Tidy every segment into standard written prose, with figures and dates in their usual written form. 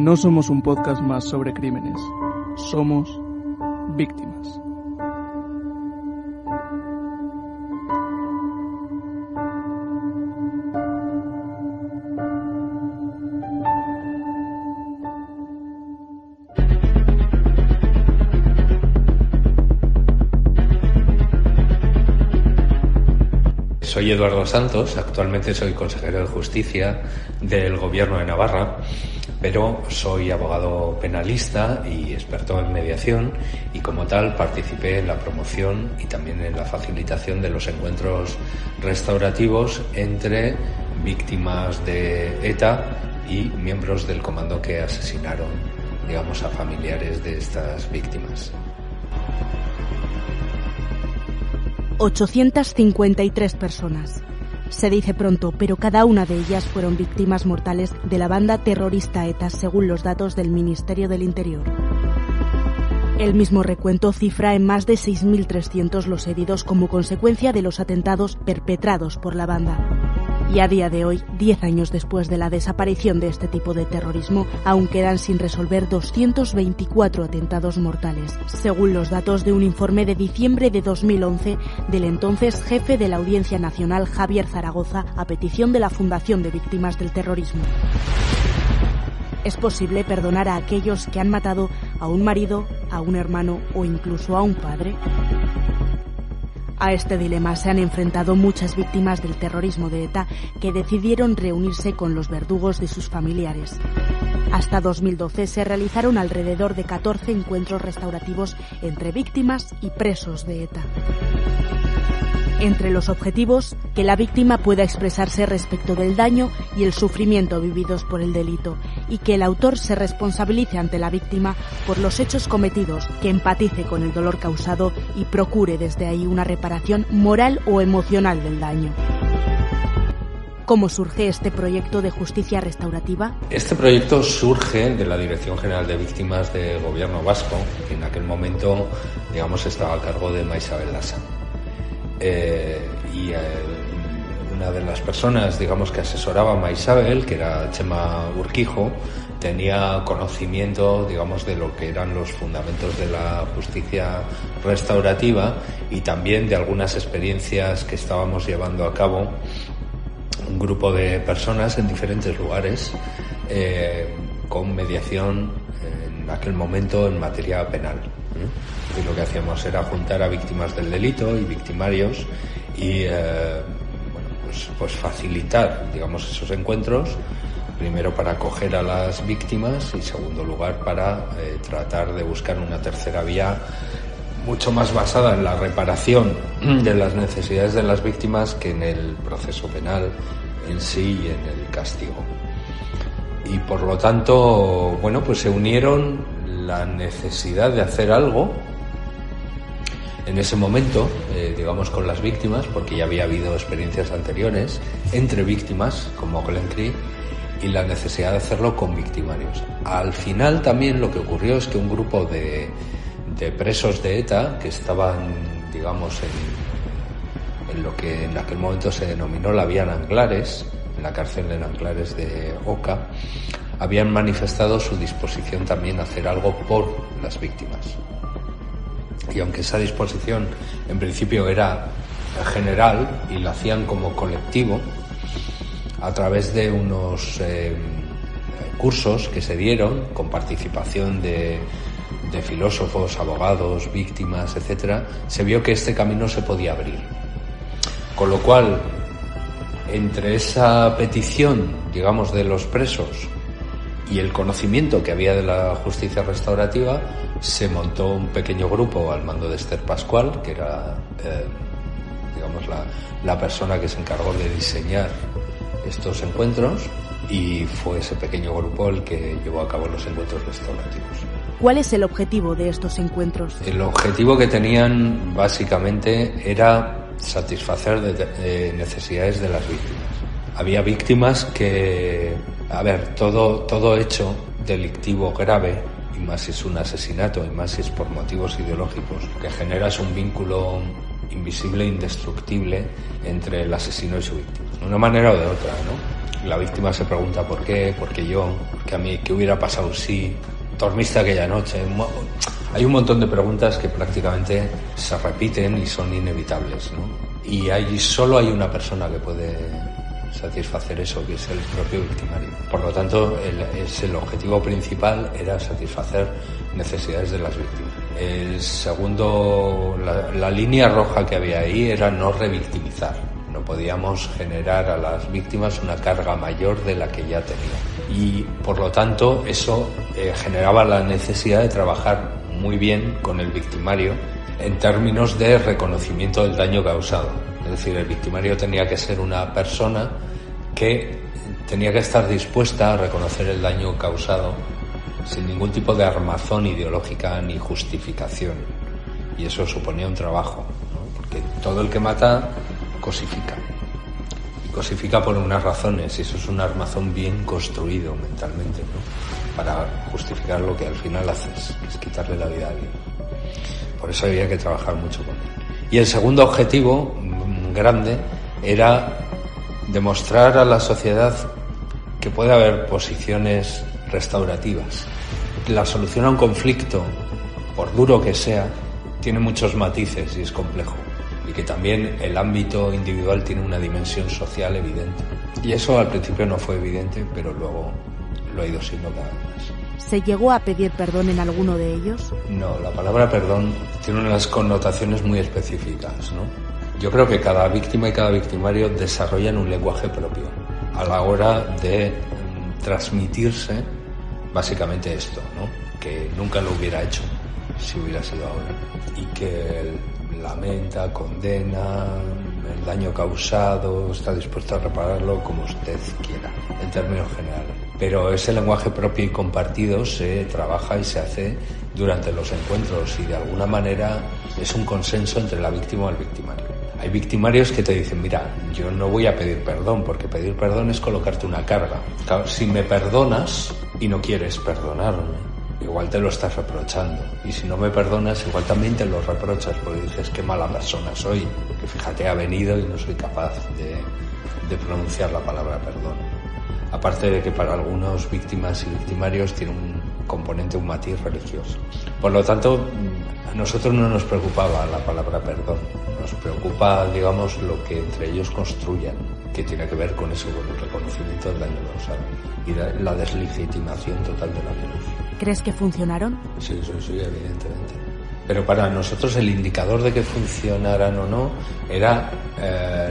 No somos un podcast más sobre crímenes, somos víctimas. Soy Eduardo Santos, actualmente soy consejero de Justicia del Gobierno de Navarra, pero soy abogado penalista y experto en mediación y como tal participé en la promoción y también en la facilitación de los encuentros restaurativos entre víctimas de ETA y miembros del comando que asesinaron, a familiares de estas víctimas. 853 personas. Se dice pronto, pero cada una de ellas fueron víctimas mortales de la banda terrorista ETA, según los datos del Ministerio del Interior. El mismo recuento cifra en más de 6.300 los heridos como consecuencia de los atentados perpetrados por la banda. Y a día de hoy, 10 años después de la desaparición de este tipo de terrorismo, aún quedan sin resolver 224 atentados mortales, según los datos de un informe de diciembre de 2011 del entonces jefe de la Audiencia Nacional, Javier Zaragoza, a petición de la Fundación de Víctimas del Terrorismo. ¿Es posible perdonar a aquellos que han matado a un marido, a un hermano o incluso a un padre? A este dilema se han enfrentado muchas víctimas del terrorismo de ETA que decidieron reunirse con los verdugos de sus familiares. Hasta 2012 se realizaron alrededor de 14 encuentros restaurativos entre víctimas y presos de ETA. Entre los objetivos, que la víctima pueda expresarse respecto del daño y el sufrimiento vividos por el delito y que el autor se responsabilice ante la víctima por los hechos cometidos, que empatice con el dolor causado y procure desde ahí una reparación moral o emocional del daño. ¿Cómo surge este proyecto de justicia restaurativa? Este proyecto surge de la Dirección General de Víctimas del Gobierno Vasco, que en aquel momento, estaba a cargo de Maisabel Lasa. Una de las personas, que asesoraba a Maisabel, que era Chema Urquijo, tenía conocimiento, de lo que eran los fundamentos de la justicia restaurativa y también de algunas experiencias que estábamos llevando a cabo un grupo de personas en diferentes lugares con mediación en aquel momento en materia penal. Y lo que hacíamos era juntar a víctimas del delito y victimarios y pues facilitar, esos encuentros, primero para acoger a las víctimas y segundo lugar para tratar de buscar una tercera vía mucho más basada en la reparación de las necesidades de las víctimas que en el proceso penal en sí y en el castigo. Y por lo tanto, se unieron la necesidad de hacer algo en ese momento, con las víctimas, porque ya había habido experiencias anteriores entre víctimas, como Glencree, y la necesidad de hacerlo con victimarios. Al final también lo que ocurrió es que un grupo de presos de ETA, que estaban, en lo que en aquel momento se denominó la vía Nanglares, en la cárcel de Nanglares de Oca, habían manifestado su disposición también a hacer algo por las víctimas. Y aunque esa disposición en principio era general y la hacían como colectivo, a través de unos cursos que se dieron con participación de filósofos, abogados, víctimas, etcétera, se vio que este camino se podía abrir. Con lo cual, entre esa petición, de los presos y el conocimiento que había de la justicia restaurativa, se montó un pequeño grupo al mando de Esther Pascual, que era, la persona que se encargó de diseñar estos encuentros, y fue ese pequeño grupo el que llevó a cabo los encuentros restaurativos. ¿Cuál es el objetivo de estos encuentros? El objetivo que tenían básicamente era satisfacer necesidades de las víctimas. Había víctimas que, todo hecho delictivo grave, y más si es un asesinato, y más si es por motivos ideológicos, que generas un vínculo invisible e indestructible entre el asesino y su víctima, de una manera o de otra, ¿no? La víctima se pregunta ¿por qué? ¿Por qué yo? ¿Por qué a mí? ¿Qué hubiera pasado si dormiste aquella noche? Hay un montón de preguntas que prácticamente se repiten y son inevitables, ¿no? Y solo hay una persona que puede satisfacer eso, que es el propio victimario. Por lo tanto, el objetivo principal era satisfacer necesidades de las víctimas. El segundo, la línea roja que había ahí era no revictimizar. No podíamos generar a las víctimas una carga mayor de la que ya tenían. Y por lo tanto, eso generaba la necesidad de trabajar muy bien con el victimario en términos de reconocimiento del daño causado. Es decir, el victimario tenía que ser una persona que tenía que estar dispuesta a reconocer el daño causado sin ningún tipo de armazón ideológica ni justificación. Y eso suponía un trabajo, ¿no? Porque todo el que mata cosifica. Y cosifica por unas razones, y eso es un armazón bien construido mentalmente, ¿no? Para justificar lo que al final haces, que es quitarle la vida a alguien. Por eso había que trabajar mucho con él. Y el segundo objetivo grande era demostrar a la sociedad que puede haber posiciones restaurativas. La solución a un conflicto, por duro que sea, tiene muchos matices y es complejo. Y que también el ámbito individual tiene una dimensión social evidente. Y eso al principio no fue evidente, pero luego lo ha ido siendo cada vez más. ¿Se llegó a pedir perdón en alguno de ellos? No, la palabra perdón tiene unas connotaciones muy específicas, ¿no? Yo creo que cada víctima y cada victimario desarrollan un lenguaje propio a la hora de transmitirse básicamente esto, ¿no? Que nunca lo hubiera hecho si hubiera sido ahora. Y que lamenta, condena el daño causado, está dispuesto a repararlo como usted quiera, en términos generales. Pero ese lenguaje propio y compartido se trabaja y se hace durante los encuentros y de alguna manera es un consenso entre la víctima y el victimario. Hay victimarios que te dicen, mira, yo no voy a pedir perdón, porque pedir perdón es colocarte una carga. Claro, si me perdonas y no quieres perdonarme, igual te lo estás reprochando. Y si no me perdonas, igual también te lo reprochas, porque dices, qué mala persona soy, que fíjate, ha venido y no soy capaz de pronunciar la palabra perdón. Aparte de que para algunos víctimas y victimarios tiene un componente, un matiz religioso. Por lo tanto, a nosotros no nos preocupaba la palabra perdón, nos preocupa, digamos, lo que entre ellos construyan, que tiene que ver con eso, con el reconocimiento del daño causado y la deslegitimación total de la violencia. ¿Crees que funcionaron? Sí, evidentemente. Pero para nosotros el indicador de que funcionaran o no era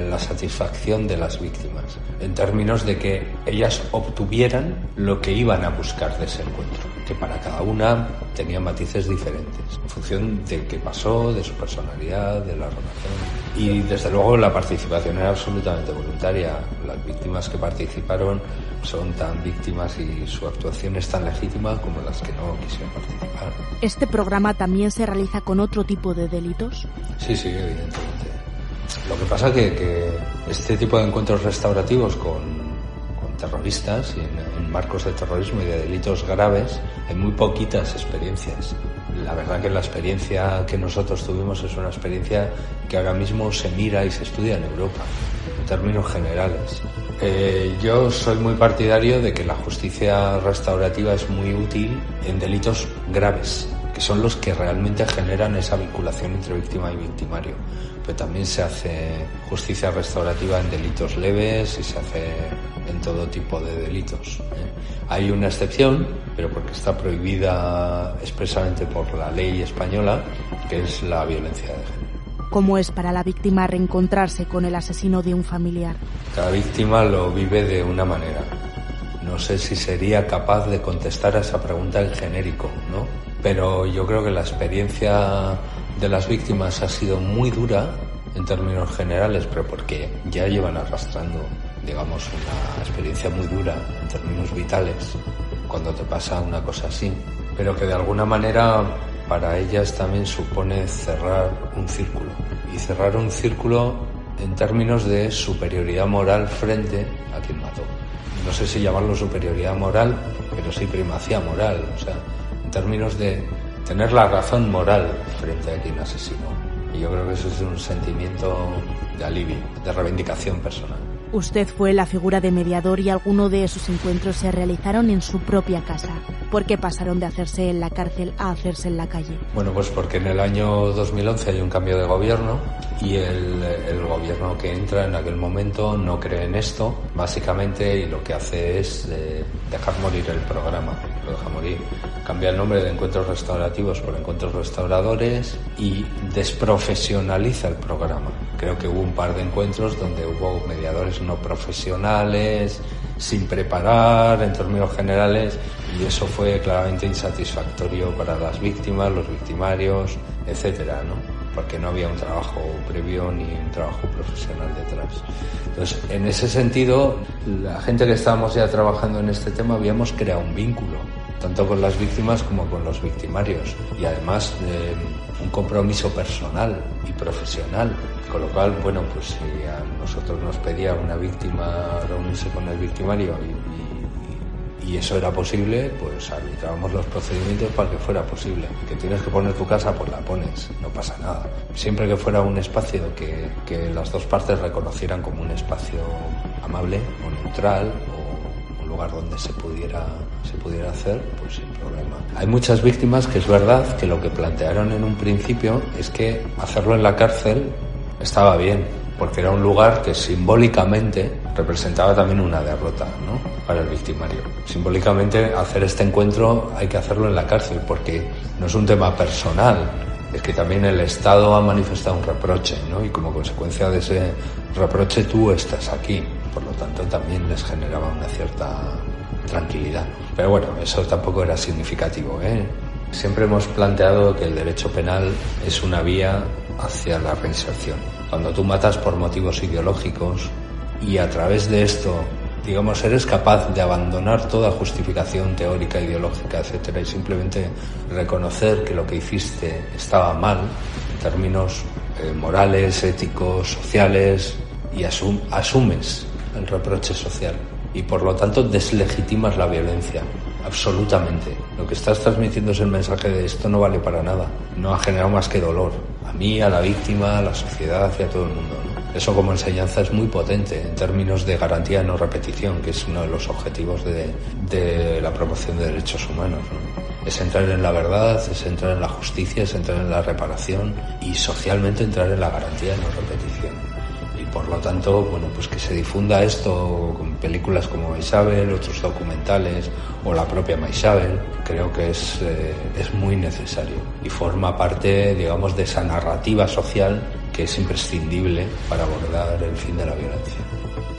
la satisfacción de las víctimas, en términos de que ellas obtuvieran lo que iban a buscar de ese encuentro, que para cada una tenía matices diferentes, en función de qué pasó, de su personalidad, de la relación. Y desde luego la participación era absolutamente voluntaria. Las víctimas que participaron son tan víctimas y su actuación es tan legítima como las que no quisieron participar. ¿Este programa también se realiza con otro tipo de delitos? Sí, evidentemente. Lo que pasa que este tipo de encuentros restaurativos con terroristas y en marcos de terrorismo y de delitos graves hay muy poquitas experiencias. La verdad que la experiencia que nosotros tuvimos es una experiencia que ahora mismo se mira y se estudia en Europa, en términos generales. Yo soy muy partidario de que la justicia restaurativa es muy útil en delitos graves, que son los que realmente generan esa vinculación entre víctima y victimario. Pero también se hace justicia restaurativa en delitos leves y se hace en todo tipo de delitos. Hay una excepción, pero porque está prohibida expresamente por la ley española, que es la violencia de género. ¿Cómo es para la víctima reencontrarse con el asesino de un familiar? Cada víctima lo vive de una manera. No sé si sería capaz de contestar a esa pregunta en genérico, ¿no? Pero yo creo que la experiencia de las víctimas ha sido muy dura en términos generales, pero porque ya llevan arrastrando, digamos, una experiencia muy dura en términos vitales cuando te pasa una cosa así. Pero que de alguna manera para ellas también supone cerrar un círculo. Y cerrar un círculo en términos de superioridad moral frente a quien mató. No sé si llamarlo superioridad moral, pero sí primacía moral. O sea, en términos de tener la razón moral frente a quien asesinó. Y yo creo que eso es un sentimiento de alivio, de reivindicación personal. Usted fue la figura de mediador y algunos de sus encuentros se realizaron en su propia casa. ¿Por qué pasaron de hacerse en la cárcel a hacerse en la calle? Bueno, pues porque en el año 2011 hay un cambio de gobierno y el gobierno que entra en aquel momento no cree en esto, básicamente, y lo que hace es dejar morir el programa, lo deja morir. Cambia el nombre de Encuentros Restaurativos por Encuentros Restauradores y desprofesionaliza el programa. Creo que hubo un par de encuentros donde hubo mediadores no profesionales, sin preparar en términos generales, y eso fue claramente insatisfactorio para las víctimas, los victimarios, etcétera, ¿no? Porque no había un trabajo previo ni un trabajo profesional detrás. Entonces, en ese sentido, la gente que estábamos ya trabajando en este tema habíamos creado un vínculo, tanto con las víctimas como con los victimarios, y además un compromiso personal y profesional, con lo cual, bueno, pues si a nosotros nos pedía una víctima reunirse con el victimario y eso era posible, pues arbitrábamos los procedimientos para que fuera posible. Que tienes que poner tu casa, pues la pones, no pasa nada. Siempre que fuera un espacio que las dos partes reconocieran como un espacio amable o neutral, o un lugar donde se pudiera hacer, pues sin problema. Hay muchas víctimas que es verdad que lo que plantearon en un principio es que hacerlo en la cárcel estaba bien, porque era un lugar que simbólicamente representaba también una derrota, ¿no?, para el victimario. Simbólicamente, hacer este encuentro hay que hacerlo en la cárcel, porque no es un tema personal, es que también el Estado ha manifestado un reproche, ¿no?, y como consecuencia de ese reproche tú estás aquí. Por lo tanto, también les generaba una cierta tranquilidad. Pero bueno, eso tampoco era significativo, ¿eh? Siempre hemos planteado que el derecho penal es una vía hacia la reinserción. Cuando tú matas por motivos ideológicos y a través de esto, digamos, eres capaz de abandonar toda justificación teórica, ideológica, etcétera, y simplemente reconocer que lo que hiciste estaba mal en términos morales, éticos, sociales, y asumes el reproche social y por lo tanto deslegitimas la violencia. Absolutamente. Lo que estás transmitiendo es el mensaje de esto no vale para nada. No ha generado más que dolor. A mí, a la víctima, a la sociedad y a todo el mundo, ¿no? Eso como enseñanza es muy potente en términos de garantía de no repetición, que es uno de los objetivos de la promoción de derechos humanos, ¿no? Es entrar en la verdad, es entrar en la justicia, es entrar en la reparación y socialmente entrar en la garantía de no repetición. Por lo tanto, bueno, pues que se difunda esto con películas como Maisabel, otros documentales o la propia Maisabel, creo que es muy necesario y forma parte, digamos, de esa narrativa social que es imprescindible para abordar el fin de la violencia.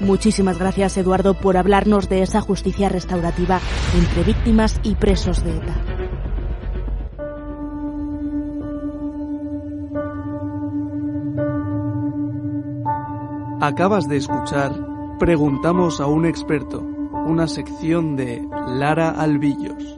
Muchísimas gracias, Eduardo, por hablarnos de esa justicia restaurativa entre víctimas y presos de ETA. Acabas de escuchar Preguntamos a un experto, una sección de Lara Albillos.